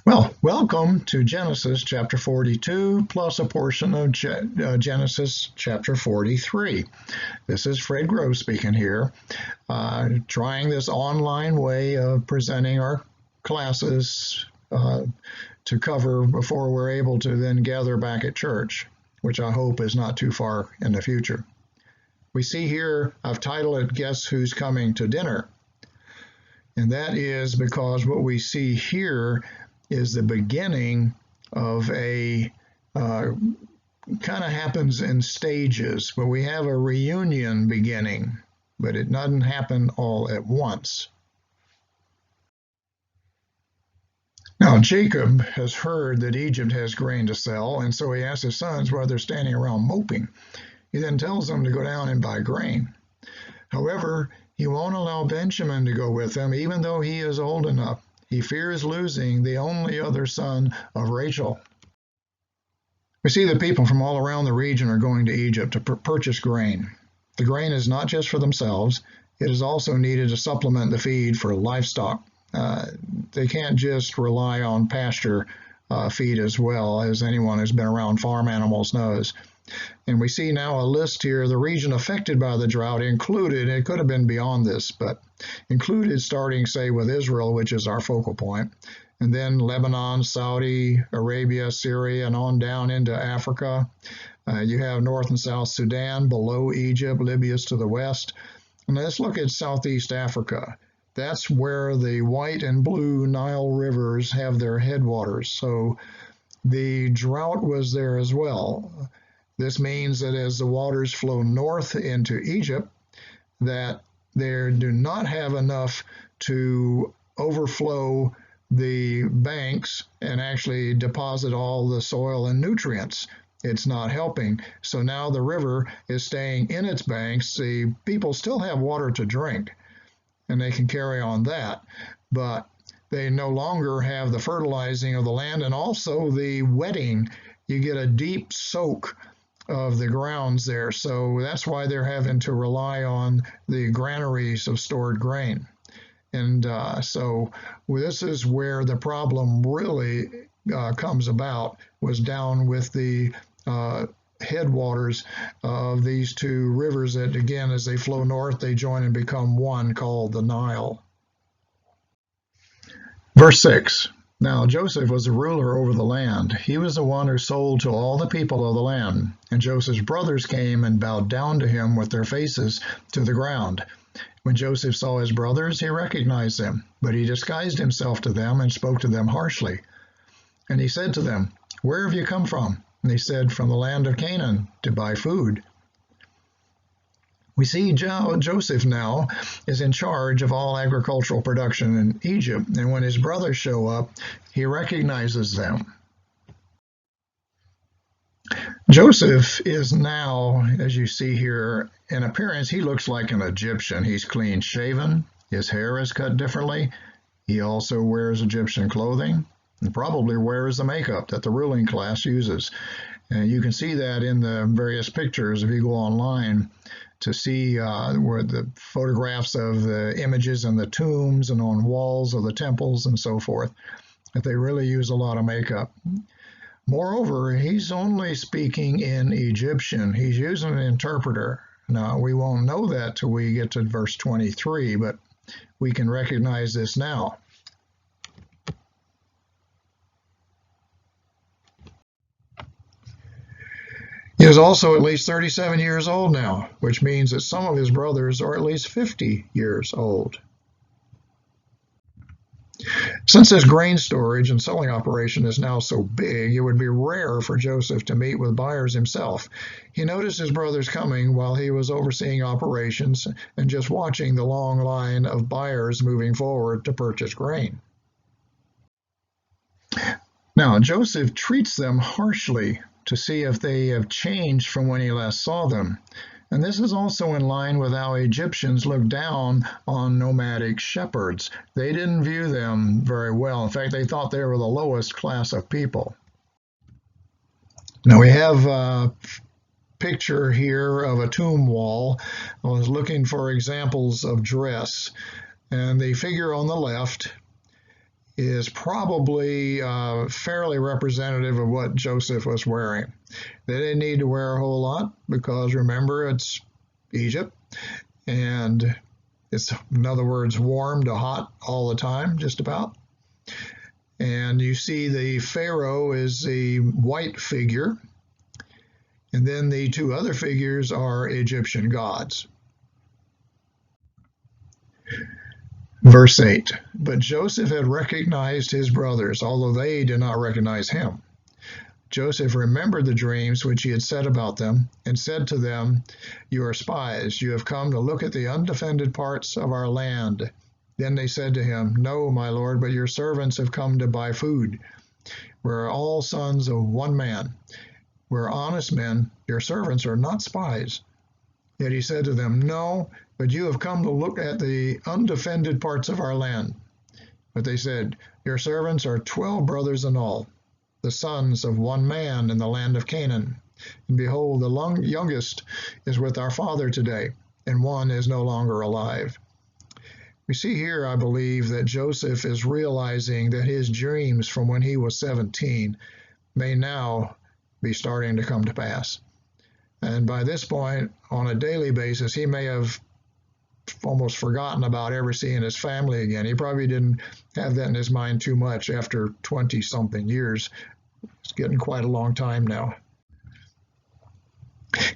Well, welcome to Genesis chapter 42 plus a portion of Genesis chapter 43. This is Fred Grove speaking here, trying this online way of presenting our classes to cover before we're able to then gather back at church, which I hope is not too far in the future. We see here, I've titled it, Guess Who's Coming to Dinner? And that is because what we see here is the beginning of a kind of happens in stages, but we have a reunion beginning, but it doesn't happen all at once. Now, Jacob has heard that Egypt has grain to sell, and so he asks his sons why they're standing around moping. He then tells them to go down and buy grain. However, he won't allow Benjamin to go with him, even though he is old enough. He fears losing the only other son of Rachel. We see that people from all around the region are going to Egypt to purchase grain. The grain is not just for themselves, it is also needed to supplement the feed for livestock. They can't just rely on pasture feed as well, as anyone who's been around farm animals knows. And we see now a list here, the region affected by the drought included, it could have been beyond this, but included starting, say, with Israel, which is our focal point, and then Lebanon, Saudi Arabia, Syria, and on down into Africa. You have North and South Sudan below Egypt, Libya's to the west. And let's look at Southeast Africa. That's where the white and blue Nile rivers have their headwaters. So the drought was there as well. This means that as the waters flow north into Egypt, that they do not have enough to overflow the banks and actually deposit all the soil and nutrients. It's not helping. So now the river is staying in its banks. The people still have water to drink, and they can carry on that, but they no longer have the fertilizing of the land and also the wetting. You get a deep soak of the grounds there. So that's why they're having to rely on the granaries of stored grain. And so this is where the problem really comes about, was down with the headwaters of these two rivers that, again, as they flow north, they join and become one, called the Nile. Verse 6. Now Joseph was the ruler over the land. He was the one who sold to all the people of the land. And Joseph's brothers came and bowed down to him with their faces to the ground. When Joseph saw his brothers, he recognized them, but he disguised himself to them and spoke to them harshly. And he said to them, "Where have you come from?" And they said, "From the land of Canaan, to buy food." We see Joseph now is in charge of all agricultural production in Egypt, and when his brothers show up, he recognizes them. Joseph is now, as you see here, in appearance, he looks like an Egyptian. He's clean shaven, his hair is cut differently, he also wears Egyptian clothing, and probably wears the makeup that the ruling class uses. And you can see that in the various pictures if you go online to see where the photographs of the images in the tombs and on walls of the temples and so forth, that they really use a lot of makeup. Moreover, he's only speaking in Egyptian. He's using an interpreter. Now, we won't know that till we get to verse 23, but we can recognize this now. He is also at least 37 years old now, which means that some of his brothers are at least 50 years old. Since his grain storage and selling operation is now so big, it would be rare for Joseph to meet with buyers himself. He noticed his brothers coming while he was overseeing operations and just watching the long line of buyers moving forward to purchase grain. Now, Joseph treats them harshly to see if they have changed from when he last saw them. And this is also in line with how Egyptians looked down on nomadic shepherds. They didn't view them very well. In fact, they thought they were the lowest class of people. Now we have a picture here of a tomb wall. I was looking for examples of dress. And the figure on the left is probably fairly representative of what Joseph was wearing. They didn't need to wear a whole lot because remember, it's Egypt, and it's, in other words, warm to hot all the time, just about. And you see the Pharaoh is the white figure, and then the two other figures are Egyptian gods. Verse 8, but Joseph had recognized his brothers, although they did not recognize him. Joseph remembered the dreams which he had said about them, and said to them, you are spies, you have come to look at the undefended parts of our land. Then they said to him, no, my lord, but your servants have come to buy food. We're all sons of one man. We're honest men, your servants are not spies. Yet he said to them, no, but you have come to look at the undefended parts of our land. But they said, your servants are 12 brothers in all, the sons of one man in the land of Canaan. And behold, the youngest is with our father today, and one is no longer alive. We see here, I believe, that Joseph is realizing that his dreams from when he was 17 may now be starting to come to pass. And by this point, on a daily basis, he may have almost forgotten about ever seeing his family again. He probably didn't have that in his mind too much after 20-something years. It's getting quite a long time now.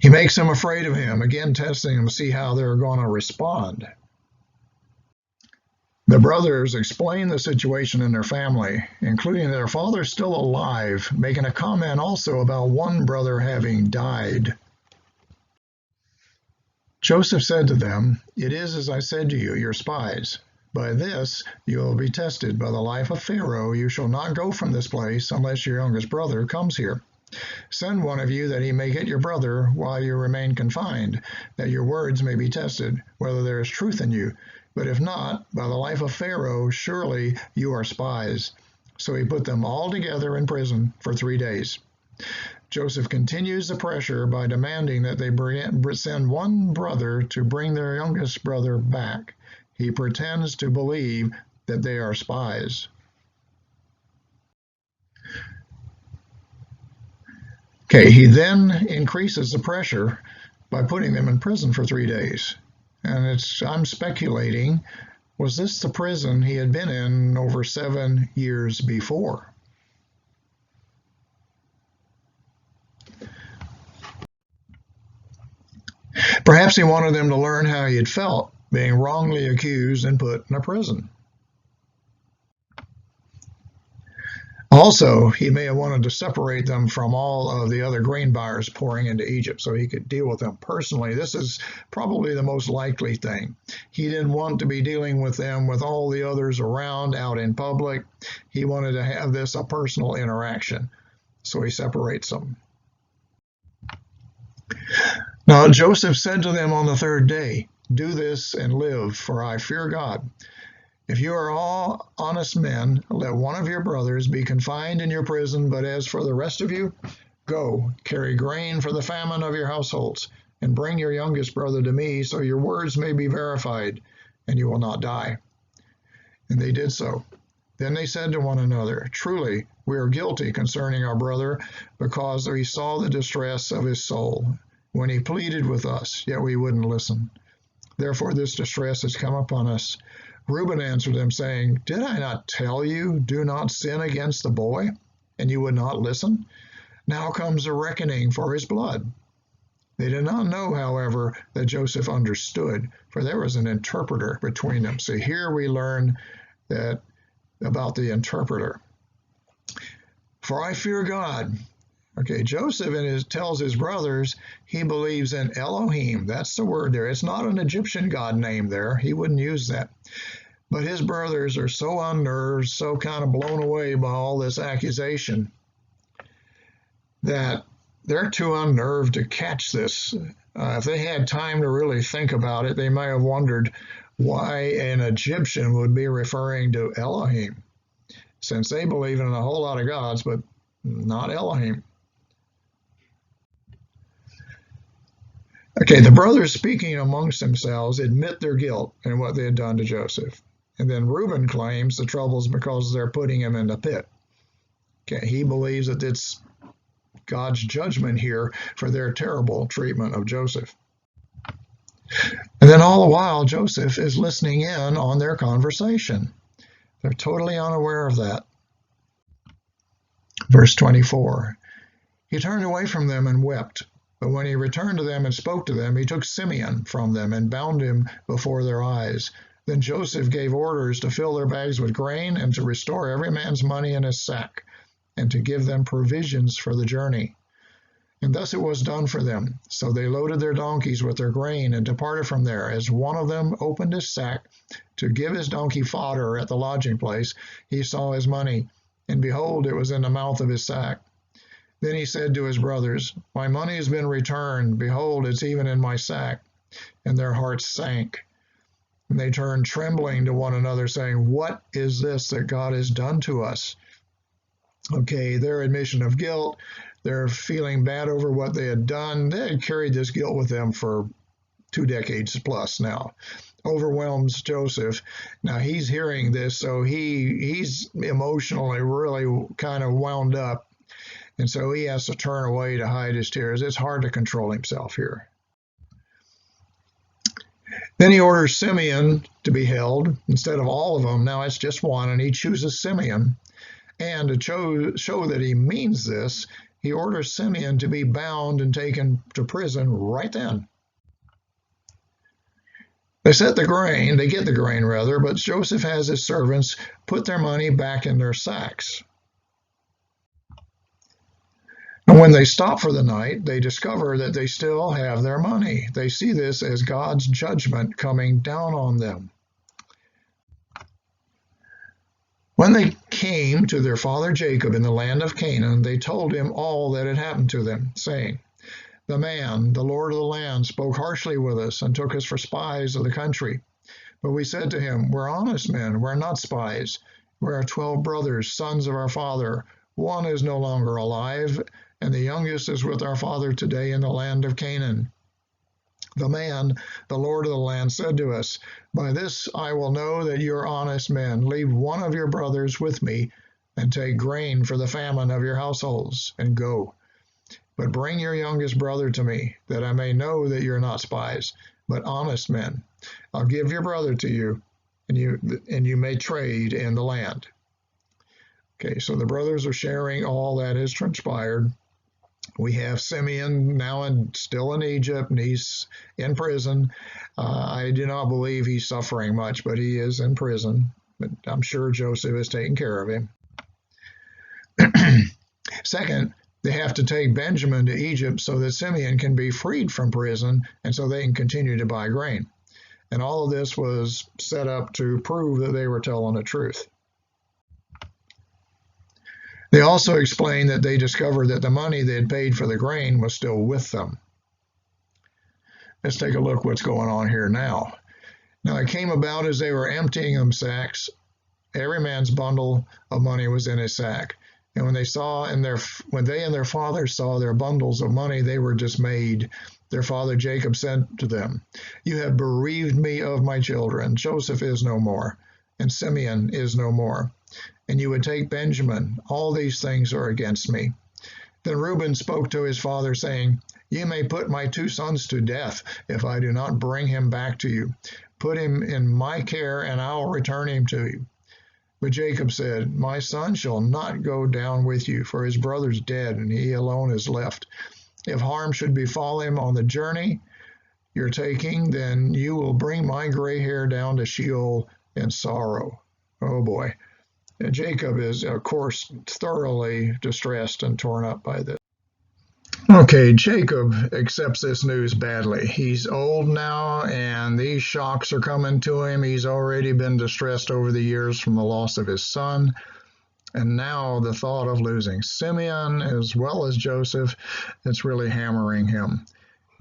He makes them afraid of him, again testing them to see how they're going to respond. The brothers explain the situation in their family, including that their father's still alive, making a comment also about one brother having died. Joseph said to them, it is as I said to you, you're spies. By this you will be tested. By the life of Pharaoh, you shall not go from this place unless your youngest brother comes here. Send one of you that he may get your brother while you remain confined, that your words may be tested, whether there is truth in you. But if not, by the life of Pharaoh, surely you are spies. So he put them all together in prison for 3 days. Joseph continues the pressure by demanding that they send one brother to bring their youngest brother back. He pretends to believe that they are spies. Okay, he then increases the pressure by putting them in prison for 3 days. And I'm speculating, was this the prison he had been in over 7 years before? Perhaps he wanted them to learn how he had felt being wrongly accused and put in a prison. Also, he may have wanted to separate them from all of the other grain buyers pouring into Egypt so he could deal with them personally. This is probably the most likely thing. He didn't want to be dealing with them with all the others around out in public. He wanted to have this a personal interaction, so he separates them. Now Joseph said to them on the 3rd day, do this and live, for I fear God. If you are all honest men, let one of your brothers be confined in your prison, but as for the rest of you, go, carry grain for the famine of your households, and bring your youngest brother to me, so your words may be verified, and you will not die. And they did so. Then they said to one another, truly, we are guilty concerning our brother, because we saw the distress of his soul, when he pleaded with us, yet we wouldn't listen. Therefore this distress has come upon us. Reuben answered them, saying, did I not tell you, do not sin against the boy? And you would not listen? Now comes a reckoning for his blood. They did not know, however, that Joseph understood, for there was an interpreter between them. So here we learn that about the interpreter. For I fear God. Okay, Joseph tells his brothers he believes in Elohim. That's the word there. It's not an Egyptian god name there. He wouldn't use that. But his brothers are so unnerved, so kind of blown away by all this accusation, that they're too unnerved to catch this. If they had time to really think about it, they might have wondered why an Egyptian would be referring to Elohim, since they believe in a whole lot of gods, but not Elohim. Okay, the brothers speaking amongst themselves admit their guilt and what they had done to Joseph. And then Reuben claims the trouble is because they're putting him in the pit. Okay, he believes that it's God's judgment here for their terrible treatment of Joseph. And then all the while, Joseph is listening in on their conversation. They're totally unaware of that. Verse 24, he turned away from them and wept. But when he returned to them and spoke to them, he took Simeon from them and bound him before their eyes. Then Joseph gave orders to fill their bags with grain and to restore every man's money in his sack, and to give them provisions for the journey. And thus it was done for them. So they loaded their donkeys with their grain and departed from there. As one of them opened his sack to give his donkey fodder at the lodging place, he saw his money, and behold, it was in the mouth of his sack. Then he said to his brothers, my money has been returned. Behold, it's even in my sack. And their hearts sank. And they turned trembling to one another, saying, what is this that God has done to us? Okay, their admission of guilt, they're feeling bad over what they had done. They had carried this guilt with them for 2 decades plus now. Overwhelms Joseph. Now he's hearing this, so he's emotionally really kind of wound up. And so he has to turn away to hide his tears. It's hard to control himself here. Then he orders Simeon to be held instead of all of them. Now it's just one, and he chooses Simeon. And to show that he means this, he orders Simeon to be bound and taken to prison right then. They get the grain, but Joseph has his servants put their money back in their sacks. And when they stop for the night, they discover that they still have their money. They see this as God's judgment coming down on them. When they came to their father Jacob in the land of Canaan, they told him all that had happened to them, saying, the man, the Lord of the land, spoke harshly with us and took us for spies of the country. But we said to him, we're honest men, we're not spies. We are 12 brothers, sons of our father. One is no longer alive, and the youngest is with our father today in the land of Canaan. The man, the Lord of the land, said to us, by this I will know that you are honest men. Leave one of your brothers with me, and take grain for the famine of your households, and go. But bring your youngest brother to me, that I may know that you're not spies, but honest men. I'll give your brother to you, and you may trade in the land. Okay, so the brothers are sharing all that has transpired. We have Simeon now still in Egypt, and he's in prison. I do not believe he's suffering much, but he is in prison. But I'm sure Joseph is taking care of him. Second, they have to take Benjamin to Egypt so that Simeon can be freed from prison, and so they can continue to buy grain. And all of this was set up to prove that they were telling the truth. They also explained that they discovered that the money they had paid for the grain was still with them. Let's take a look what's going on here now. Now it came about as they were emptying them sacks, every man's bundle of money was in his sack. And when they and their father saw their bundles of money, they were dismayed. Their father Jacob said to them, you have bereaved me of my children. Joseph is no more, and Simeon is no more. And you would take Benjamin. All these things are against me. Then Reuben spoke to his father, saying, you may put my 2 sons to death if I do not bring him back to you. Put him in my care, and I will return him to you. But Jacob said, my son shall not go down with you, for his brother's dead, and he alone is left. If harm should befall him on the journey you're taking, then you will bring my gray hair down to Sheol in sorrow. Oh boy. And Jacob is, of course, thoroughly distressed and torn up by this. Okay, Jacob accepts this news badly. He's old now, and these shocks are coming to him. He's already been distressed over the years from the loss of his son. And now the thought of losing Simeon as well as Joseph, it's really hammering him.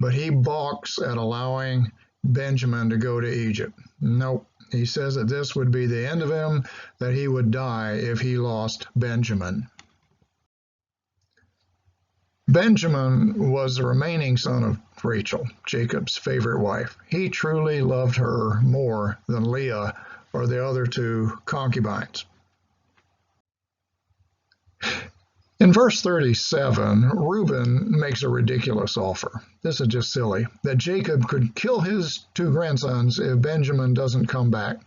But he balks at allowing Benjamin to go to Egypt. Nope. He says that this would be the end of him, that he would die if he lost Benjamin. Benjamin was the remaining son of Rachel, Jacob's favorite wife. He truly loved her more than Leah or the other two concubines. In verse 37, Reuben makes a ridiculous offer. This is just silly. That Jacob could kill his two grandsons if Benjamin doesn't come back.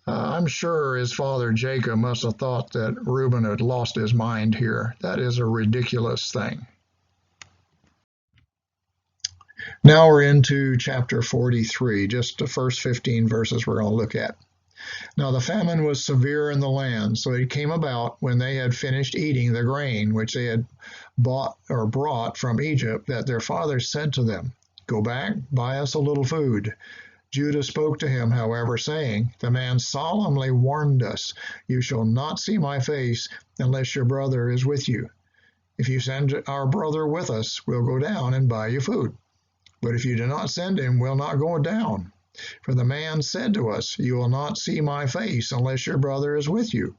I'm sure his father Jacob must have thought that Reuben had lost his mind here. That is a ridiculous thing. Now we're into chapter 43, just the first 15 verses we're going to look at. Now the famine was severe in the land, so it came about when they had finished eating the grain which they had bought or brought from Egypt, that their father said to them, "Go back, buy us a little food." Judah spoke to him, however, saying, "The man solemnly warned us, 'You shall not see my face unless your brother is with you. If you send our brother with us, we'll go down and buy you food. But if you do not send him, we'll not go down. For the man said to us, You will not see my face unless your brother is with you.'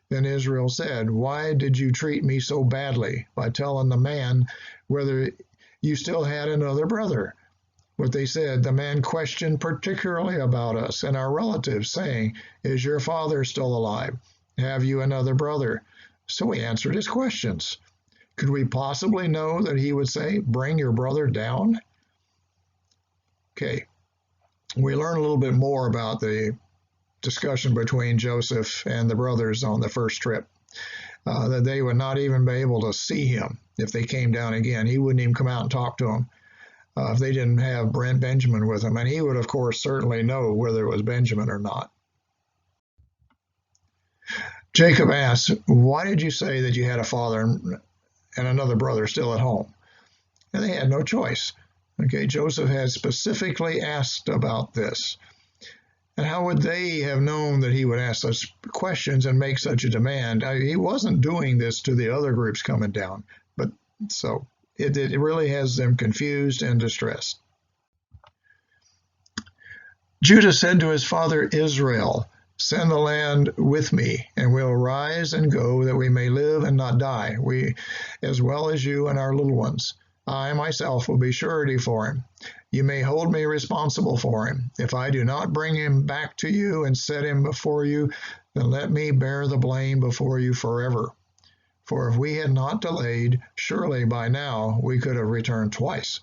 Then Israel said, 'Why did you treat me so badly by telling the man whether you still had another brother?' What they said, the man questioned particularly about us and our relatives, saying, 'Is your father still alive? Have you another brother?' So we answered his questions. Could we possibly know that he would say, 'Bring your brother down'?" Okay, we learn a little bit more about the discussion between Joseph and the brothers on the first trip, that they would not even be able to see him if they came down again. He wouldn't even come out and talk to them if they didn't have Benjamin with him. And he would, of course, certainly know whether it was Benjamin or not. Jacob asked, "Why did you say that you had a father and another brother still at home?" And they had no choice. Okay, Joseph had specifically asked about this. And how would they have known that he would ask such questions and make such a demand? He wasn't doing this to the other groups coming down, but so it really has them confused and distressed. Judah said to his father Israel, "Send the land with me, and we'll rise and go, that we may live and not die, we as well as you and our little ones. I myself will be surety for him. You may hold me responsible for him. If I do not bring him back to you and set him before you, then let me bear the blame before you forever. For if we had not delayed, surely by now we could have returned twice."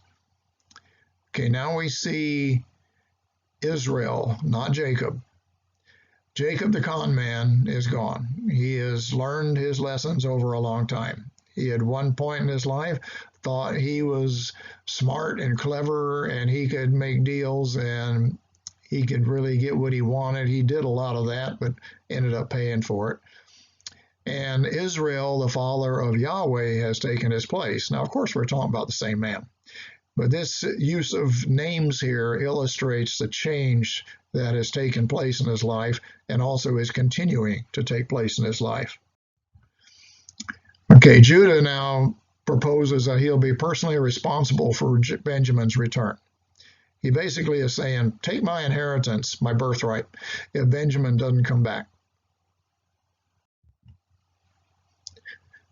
Okay, now we see Israel, not Jacob. Jacob, the con man, is gone. He has learned his lessons over a long time. He at one point in his life thought he was smart and clever and he could make deals and he could really get what he wanted. He did a lot of that, but ended up paying for it. And Israel, the follower of Yahweh, has taken his place. Now, of course, we're talking about the same man. But this use of names here illustrates the change that has taken place in his life and also is continuing to take place in his life. Okay, Judah now proposes that he'll be personally responsible for Benjamin's return. He basically is saying, "Take my inheritance, my birthright, if Benjamin doesn't come back."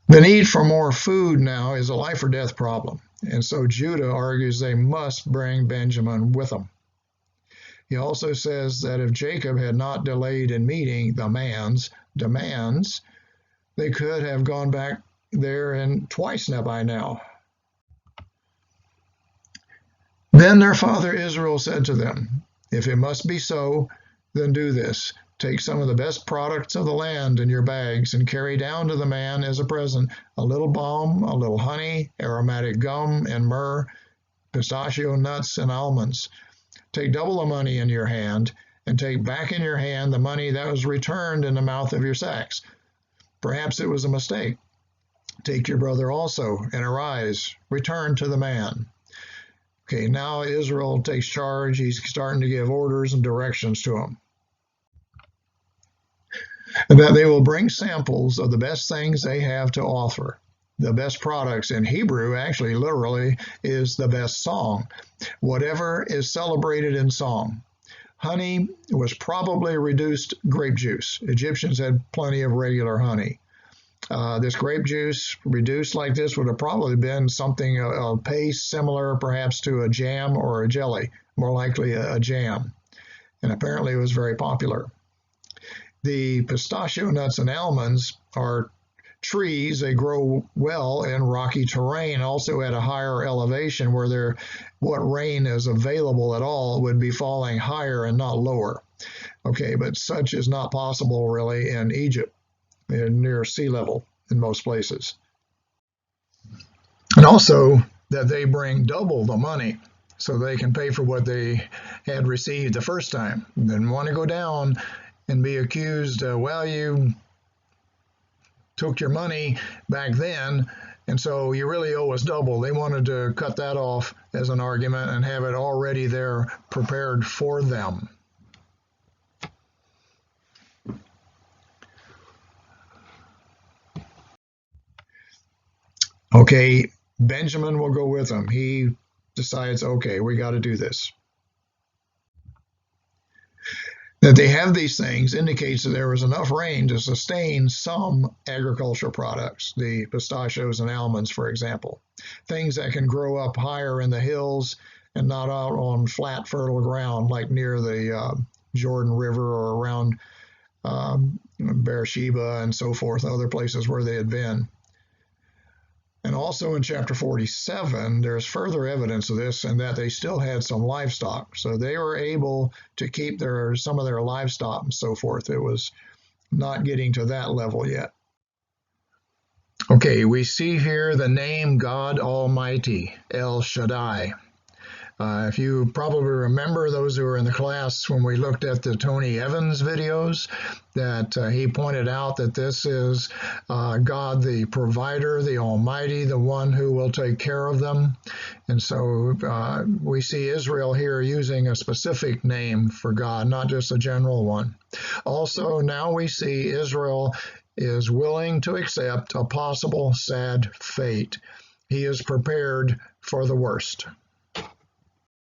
The need for more food now is a life or death problem, and so Judah argues they must bring Benjamin with them. He also says that if Jacob had not delayed in meeting the man's demands, they could have gone back there and twice now by now. Then their father Israel said to them, "If it must be so, then do this. Take some of the best products of the land in your bags and carry down to the man as a present a little balm, a little honey, aromatic gum and myrrh, pistachio nuts and almonds. Take double the money in your hand, and take back in your hand the money that was returned in the mouth of your sacks. Perhaps it was a mistake. Take your brother also, and arise, return to the man." Okay, now Israel takes charge. He's starting to give orders and directions to him. And that they will bring samples of the best things they have to offer. The best products in Hebrew actually literally is the best song. Whatever is celebrated in song. Honey was probably reduced grape juice. Egyptians had plenty of regular honey. This grape juice reduced like this would have probably been something, a paste similar perhaps to a jam or a jelly, more likely a jam. And apparently it was very popular. The pistachio nuts and almonds are trees. They grow well in rocky terrain, also at a higher elevation where what rain is available at all would be falling higher and not lower. Okay, but such is not possible really in Egypt, near sea level in most places. And also that they bring double the money so they can pay for what they had received the first time. Then want to go down and be accused, well, you took your money back then, and so you really owe us double. They wanted to cut that off as an argument and have it already there prepared for them. Okay, Benjamin will go with them. He decides, okay, we got to do this. That they have these things indicates that there was enough rain to sustain some agricultural products, the pistachios and almonds, for example, things that can grow up higher in the hills and not out on flat, fertile ground like near the Jordan River or around Beersheba and so forth, other places where they had been. And also in chapter 47, there's further evidence of this, and that they still had some livestock. So they were able to keep some of their livestock and so forth. It was not getting to that level yet. Okay, we see here the name God Almighty, El Shaddai. If you probably remember, those who were in the class when we looked at the Tony Evans videos, that he pointed out that this is God the provider, the Almighty, the one who will take care of them. And so we see Israel here using a specific name for God, not just a general one. Also, now we see Israel is willing to accept a possible sad fate. He is prepared for the worst.